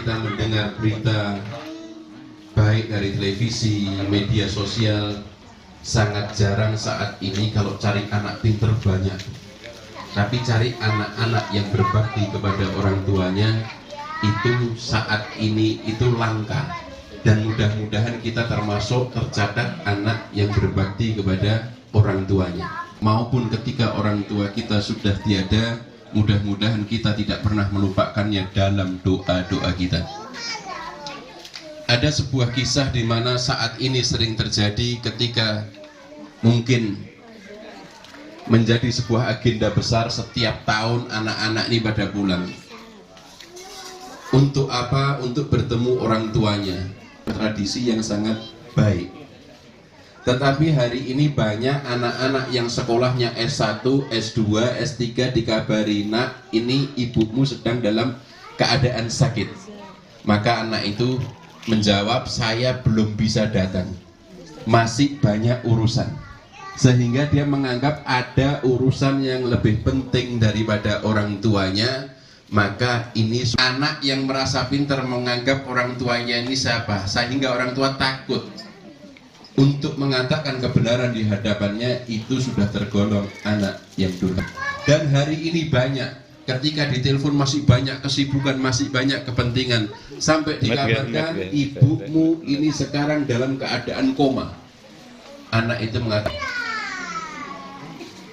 kita mendengar berita baik dari televisi, media sosial, sangat jarang saat ini kalau cari anak pinter banyak. Tapi cari anak-anak yang berbakti kepada orang tuanya itu saat ini itu langka. Dan mudah-mudahan kita termasuk tercatat anak yang berbakti kepada orang tuanya. Maupun ketika orang tua kita sudah tiada, mudah-mudahan kita tidak pernah melupakannya dalam doa-doa kita. Ada sebuah kisah di mana saat ini sering terjadi ketika mungkin menjadi sebuah agenda besar setiap tahun anak-anak ini pada pulang. Untuk apa? Untuk bertemu orang tuanya. Tradisi yang sangat baik. Tetapi hari ini banyak anak-anak yang sekolahnya S1, S2, S3 dikabari, nak, ini ibumu sedang dalam keadaan sakit. Maka anak itu menjawab, saya belum bisa datang, masih banyak urusan. Sehingga dia menganggap ada urusan yang lebih penting daripada orang tuanya. Maka ini anak yang merasa pintar menganggap orang tuanya ini siapa, sehingga orang tua takut untuk mengatakan kebenaran di hadapannya. Itu sudah tergolong anak yang durhaka. Dan hari ini banyak, ketika ditelepon masih banyak kesibukan, masih banyak kepentingan, sampai dikabarkan ibumu ini sekarang dalam keadaan koma. Anak itu mengatakan,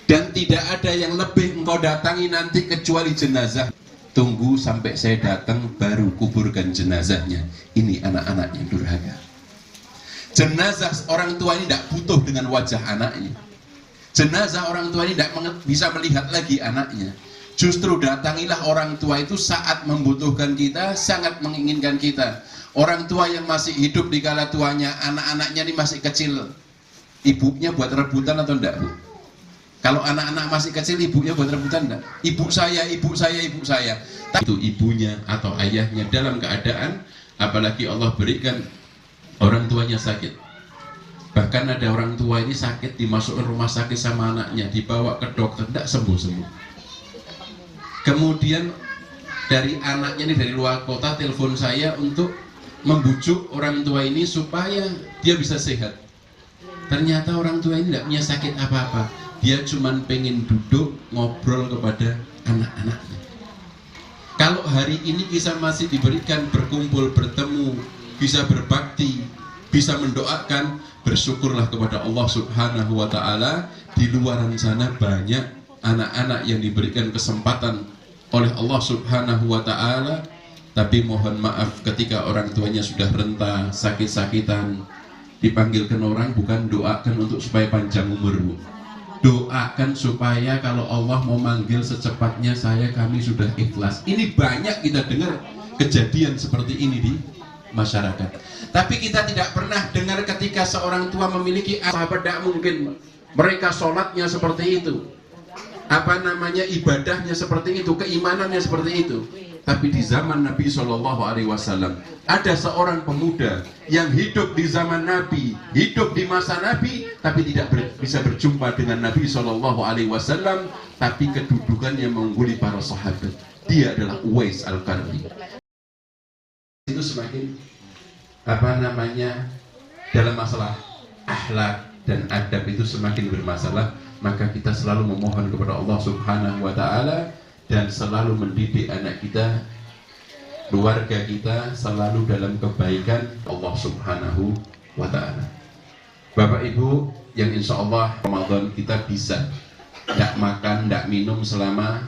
dan tidak ada yang lebih engkau datangi nanti kecuali jenazah. Tunggu sampai saya datang baru kuburkan jenazahnya. Ini anak-anak yang durhaka. Jenazah orang tua ini tidak butuh dengan wajah anaknya. Jenazah orang tua ini tidak bisa melihat lagi anaknya. Justru datangilah orang tua itu saat membutuhkan kita, sangat menginginkan kita. Orang tua yang masih hidup di kala tuanya, anak-anaknya ini masih kecil, ibunya buat rebutan atau enggak, Bu? Kalau anak-anak masih kecil, ibunya buat rebutan enggak? Ibu saya, ibu saya, ibu saya. Itu ibunya atau ayahnya dalam keadaan, apalagi Allah berikan orang tuanya sakit. Bahkan ada orang tua ini sakit, dimasukkan rumah sakit sama anaknya, dibawa ke dokter, tidak sembuh-sembuh. Kemudian dari anaknya ini dari luar kota telepon saya untuk membujuk orang tua ini supaya dia bisa sehat. Ternyata orang tua ini tidak punya sakit apa-apa. Dia cuma pengen duduk ngobrol kepada anak-anaknya. Kalau hari ini kita masih diberikan berkumpul, bertemu, bisa berbakti, bisa mendoakan, bersyukurlah kepada Allah Subhanahu wa Ta'ala. Di luaran sana banyak anak-anak yang diberikan kesempatan oleh Allah Subhanahu wa Ta'ala, tapi mohon maaf ketika orang tuanya sudah renta, sakit-sakitan, dipanggilkan orang bukan doakan untuk supaya panjang umur, Bu. Doakan supaya kalau Allah mau manggil secepatnya kami sudah ikhlas. Ini banyak kita dengar kejadian seperti ini di masyarakat. Tapi kita tidak pernah dengar ketika seorang tua memiliki sahabat, tidak mungkin mereka sholatnya seperti itu, ibadahnya seperti itu, keimanannya seperti itu. Tapi di zaman Nabi SAW ada seorang pemuda yang hidup di zaman Nabi, hidup di masa Nabi, tapi tidak bisa berjumpa dengan Nabi SAW, tapi kedudukannya mengungguli para sahabat. Dia adalah Uwais Al-Qarni. Itu semakin dalam masalah akhlak dan adab itu semakin bermasalah. Maka kita selalu memohon kepada Allah Subhanahu wa Ta'ala dan selalu mendidik anak kita, keluarga kita selalu dalam kebaikan Allah Subhanahu wa Ta'ala. Bapak Ibu yang insya Allah Ramadan kita bisa tidak makan, tidak minum selama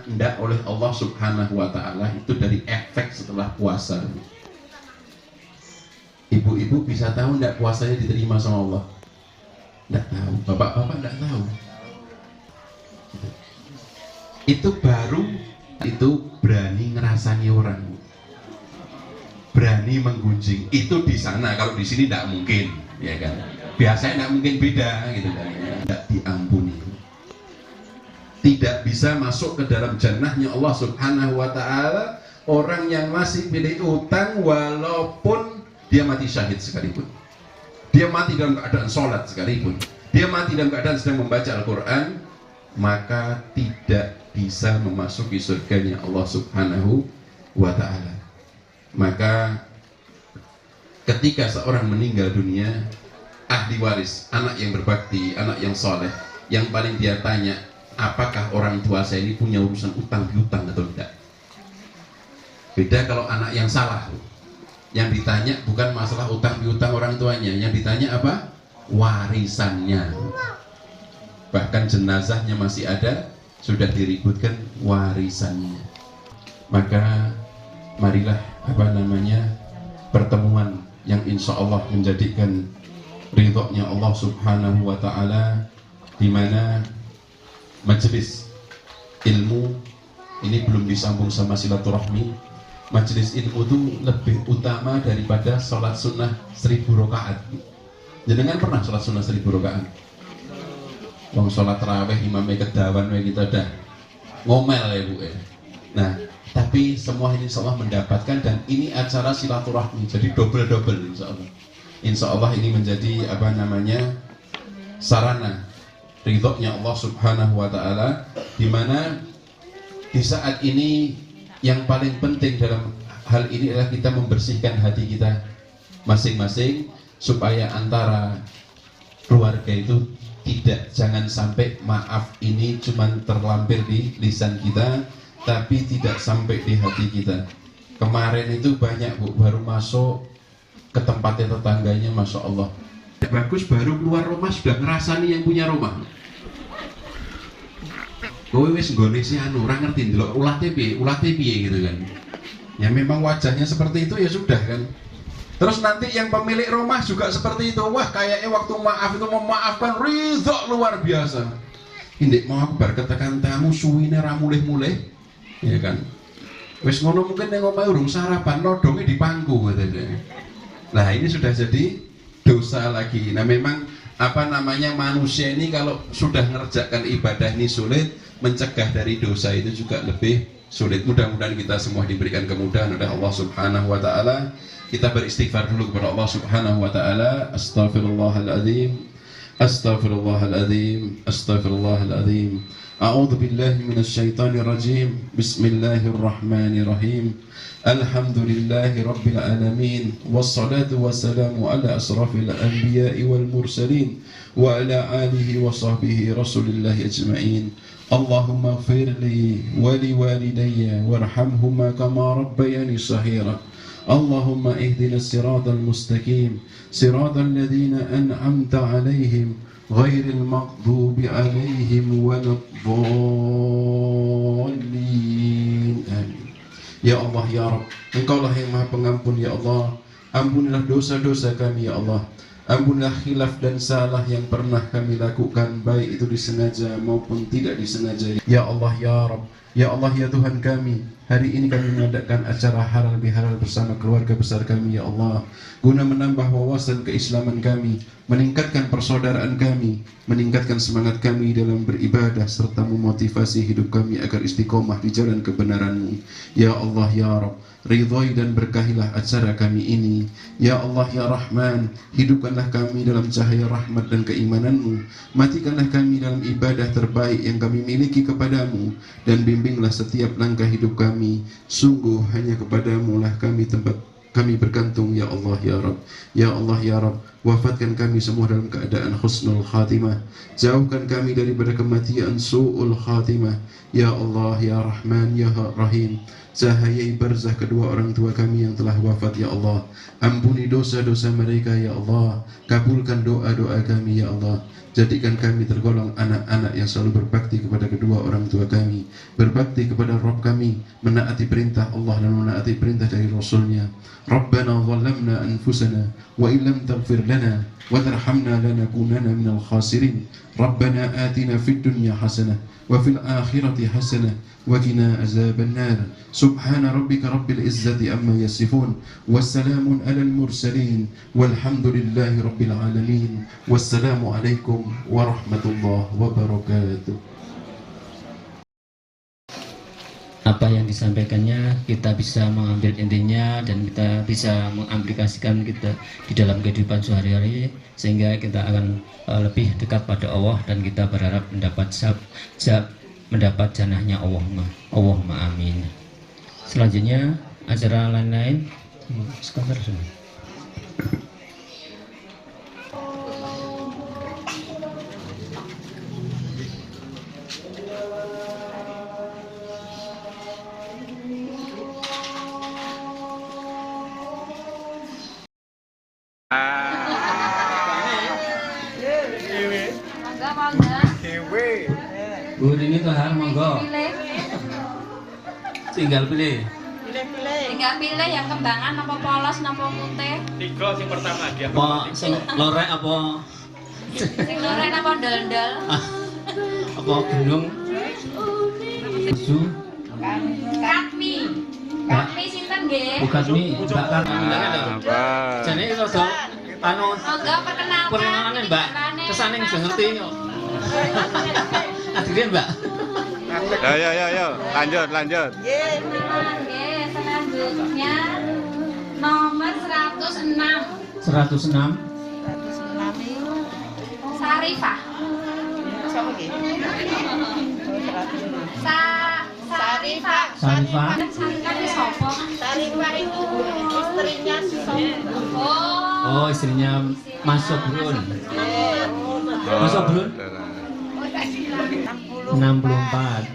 tidak oleh Allah Subhanahu wa Ta'ala, itu dari efek setelah puasa. Ibu-ibu bisa tahu tidak puasanya diterima sama Allah? Tidak tahu, bapak-bapak tidak tahu. Itu baru itu berani ngerasani orang, berani menggunjing. Itu di sana, kalau di sini tidak mungkin, ya kan? Biasanya tidak mungkin, beda gitu kan? Tidak diampuni, tidak bisa masuk ke dalam jannahnya Allah Subhanahu wa Ta'ala orang yang masih milih utang walaupun dia mati syahid sekalipun, dia mati dalam keadaan sholat sekalipun, dia mati dalam keadaan sedang membaca Al-Quran, maka tidak bisa memasuki surganya Allah Subhanahu wa Ta'ala. Maka ketika seorang meninggal dunia, ahli waris, anak yang berbakti, anak yang soleh, yang paling dia tanya, apakah orang tua saya ini punya urusan utang piutang atau tidak. Beda kalau anak yang salah, yang ditanya bukan masalah utang piutang orang tuanya, yang ditanya apa? Warisannya. Bahkan jenazahnya masih ada, sudah diributkan warisannya. Maka marilah pertemuan yang insya Allah menjadikan ridhonya Allah Subhanahu wa Ta'ala, di mana majelis ilmu ini belum disambung sama silaturahmi. Majelis ilmu itu lebih utama daripada sholat sunnah 1000 rakaat. Jenengan pernah sholat sunnah 1000 rakaat? Wong sholat tarawih imamnya kedawan kita dah ngomel ya Bu ya. Nah, tapi semua ini insya Allah mendapatkan, dan ini acara silaturahmi, jadi double insya Allah. Insya Allah ini menjadi sarana ridhonya Allah Subhanahu wa Ta'ala, di mana di saat ini yang paling penting dalam hal ini adalah kita membersihkan hati kita masing-masing, supaya antara keluarga itu jangan sampai maaf ini cuma terlampir di lisan kita, tapi tidak sampai di hati kita. Kemarin itu banyak Bu, baru masuk ke tempatnya tetangganya, Masya Allah bagus, baru keluar rumah sudah ngerasani yang punya rumah. Kowe wis nggone si anu ora ngerti ndelok ulate piye gitu kan. Ya memang wajahnya seperti itu ya sudah kan. Terus nanti yang pemilik rumah juga seperti itu. Wah, kayaknya waktu maaf itu memaafkan ridho luar biasa. Indek mau aku bar ketekan tamu suwine ra mulih-mulih. Ya kan. Wis ngono mungkin yang omahe urung sarapan nodonge di pangku gitu. Nah, ini sudah jadi dosa lagi. Nah, memang manusia ini kalau sudah mengerjakan ibadah ini sulit, mencegah dari dosa itu juga lebih sulit. Mudah-mudahan kita semua diberikan kemudahan oleh Allah Subhanahu wa Ta'ala. Kita beristighfar dulu kepada Allah Subhanahu wa Ta'ala. Astaghfirullahaladzim, astaghfirullahaladzim, astaghfirullahaladzim. A'udzu billahi minasyaitonir rajim. Bismillahirrahmanirrahim. Alhamdulillahi rabbil alamin, wassalatu wassalamu ala asrafil anbiya'i wal mursalin wa ala alihi wa sahbihi rasulillahi ajma'in. Allahumma ighfirli wa liwalidayya warhamhuma kama rabbayani saghira. Allahumma ihdinas siratal mustaqim, siratal ladzina an'amta 'alaihim ghairil maghdubi 'alaihim waladdallin. Amin. Ya Allah ya Rabb, Engkaulah yang Maha Pengampun ya Allah. Ampunilah dosa-dosa kami ya Allah. Ampunilah khilaf dan salah yang pernah kami lakukan, baik itu disengaja maupun tidak disengaja. Ya Allah ya Rabb, ya Allah ya Tuhan kami, hari ini kami mengadakan acara halal bihalal bersama keluarga besar kami ya Allah, guna menambah wawasan keislaman kami, meningkatkan persaudaraan kami, meningkatkan semangat kami dalam beribadah, serta memotivasi hidup kami agar istiqomah di jalan kebenaran-Mu. Ya Allah ya Rabb, ridhoi dan berkahilah acara kami ini. Ya Allah ya Rahman, hidupkanlah kami dalam cahaya rahmat dan keimanan-Mu. Matikanlah kami dalam ibadah terbaik yang kami miliki kepadamu, dan bimbinglah setiap langkah hidup kami. Sungguh hanya kepadamu lah kami bergantung ya Allah ya Rabb. Ya Allah ya Rabb, wafatkan kami semua dalam keadaan husnul khatimah. Jauhkan kami daripada kematian su'ul khatimah. Ya Allah ya Rahman ya Rahim, cahayai barzah kedua orang tua kami yang telah wafat ya Allah. Ampuni dosa-dosa mereka ya Allah. Kabulkan doa-doa kami ya Allah. Jadikan kami tergolong anak-anak yang selalu berbakti kepada kedua orang tua kami, berbakti kepada Rabb kami, menaati perintah Allah dan menaati perintah dari Rasulnya. Rabbana zalamna anfusana wa illam taghfir lana wa tarhamna lanakunanna minal khasirin. Rabbana atina fid dunya hasanah wa fil akhirati hasanah wa qina azaban nar. Subhana rabbika rabbil izzati amma yasifun, wassalamun alal mursalin, walhamdulillahi rabbil alamin. Wassalamu alaikum warahmatullahi wabarakatuh. Apa yang disampaikannya kita bisa mengambil intinya dan kita bisa mengaplikasikan kita di dalam kehidupan sehari-hari, sehingga kita akan lebih dekat pada Allah dan kita berharap mendapat janahnya Allahumma amin. Selanjutnya acara lain-lain Sebentar sini. Mangga. Bu ini tuh monggo. Pilih. Tinggal pilih. Tinggal pilih yang kembangan apa polos apa putih. Tiga sing pertama dia. Apa sing lorek apa Sing lorek apa ndel-ndel. apa gunung? Susu. Katmi. Katmi sinten nggih? Bukan mie, Mbak kan. Jane itu rada anu Monggo perkenalkan. perkenalan Mbak. Kesane nggak ngerti kok. Adine Mbak. Ya, lanjut. Nggih, selanjutnya nomor 106. 106. Sarifah. Sarifah. Sarifah. Sarifah itu sapa? Sarifah itu istrinya Sobrun. Oh, istrinya Mas Sobrun. Mas Sobrun 64.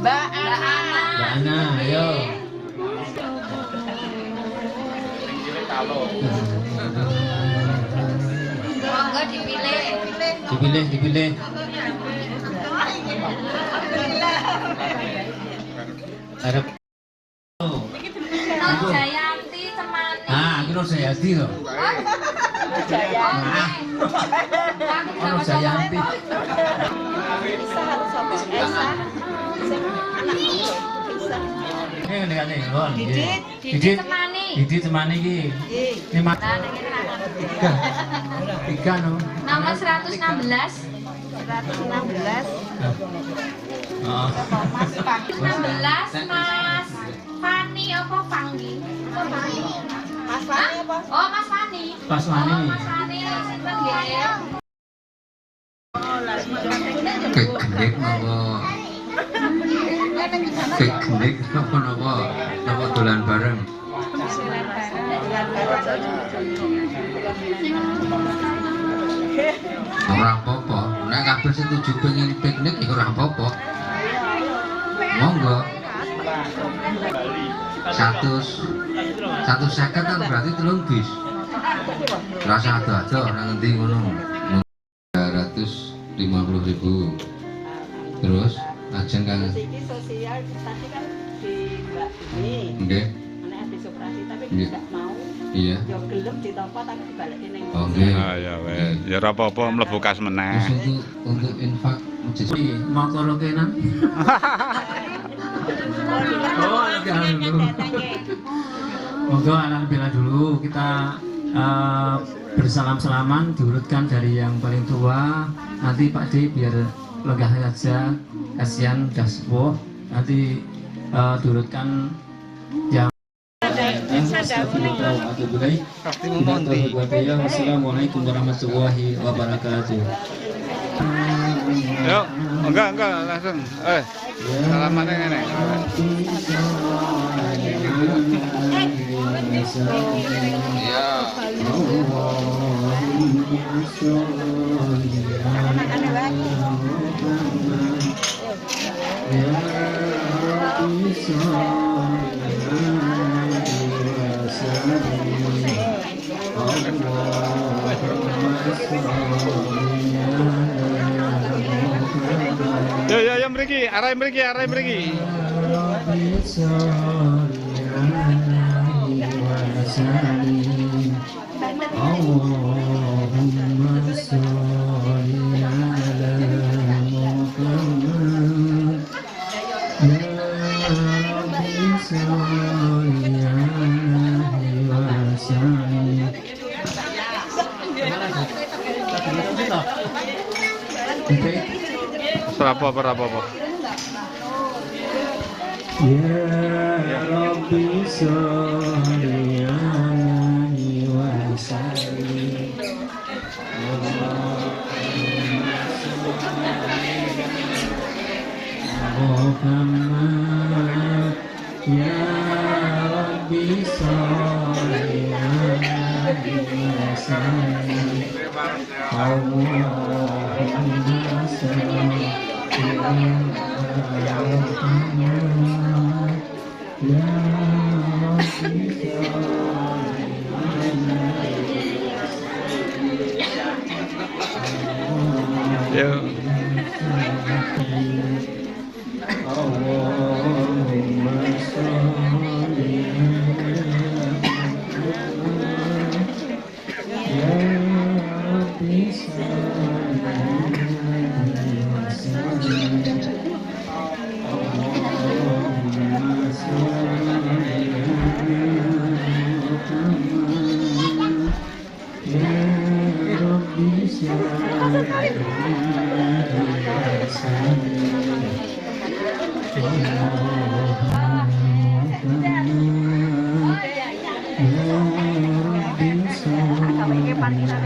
Mbak Ana. Mbak Ana, ayo. Monggo dipilih. Dipilih. Harap. Oh. Nur Jayanti temani. Kira saya di loh. Nur Jayanti. Isa harus apa? Esa. Anak itu. Isa. Ini nih, Lon. Didi temani. Didi temani iki. Ini Nah, ning kene. tiga no. Nomor 116. 116. Oh. Mas Pak. 16 Mas Fani apa Fanggi? Mas Fani apa? Oh, Mas Fani. Pas Fani. Oh, Mas Fani sinten nggih? Kek gendek napa dolan bareng. Ora apa-apa, nek kabeh setuju pengen piknik ya ora apa-apa. Monggo. 150 kan berarti 3 bis. Rasa ado-ado ora ngendi ngono. 350.000. Terus ajeng Kang. Siki sosial tadi kan di Mbak ini. Nggih. Anak habis operasi tapi Nggih. tidak mau. Iya. Yo gelem ditampa tapi dibalikin ning. Oh nggih. Ya wes. Ya ora apa-apa mlebu kas Terus meneh. untuk infak masjid. Mau karo kenan. Oh, jangan dulu. Monggo anak bila dulu kita bersalam-salaman diurutkan dari yang paling tua. Nanti Pak D biar lega saja, kasihan udah sepuh. Nanti diurutkan yang Assalamualaikum warahmatullahi wabarakatuh. Yuk, enggak langsung. Salamannya ngene. Ya mriki, arah mriki. Allahumma sholli ala Muhammad ya Rabbi sholli alaihi wasallim. Apa. Ya Rabbi sholli alaihi wasallim. Muhammad ya Yuk. Sampai ke parkiran.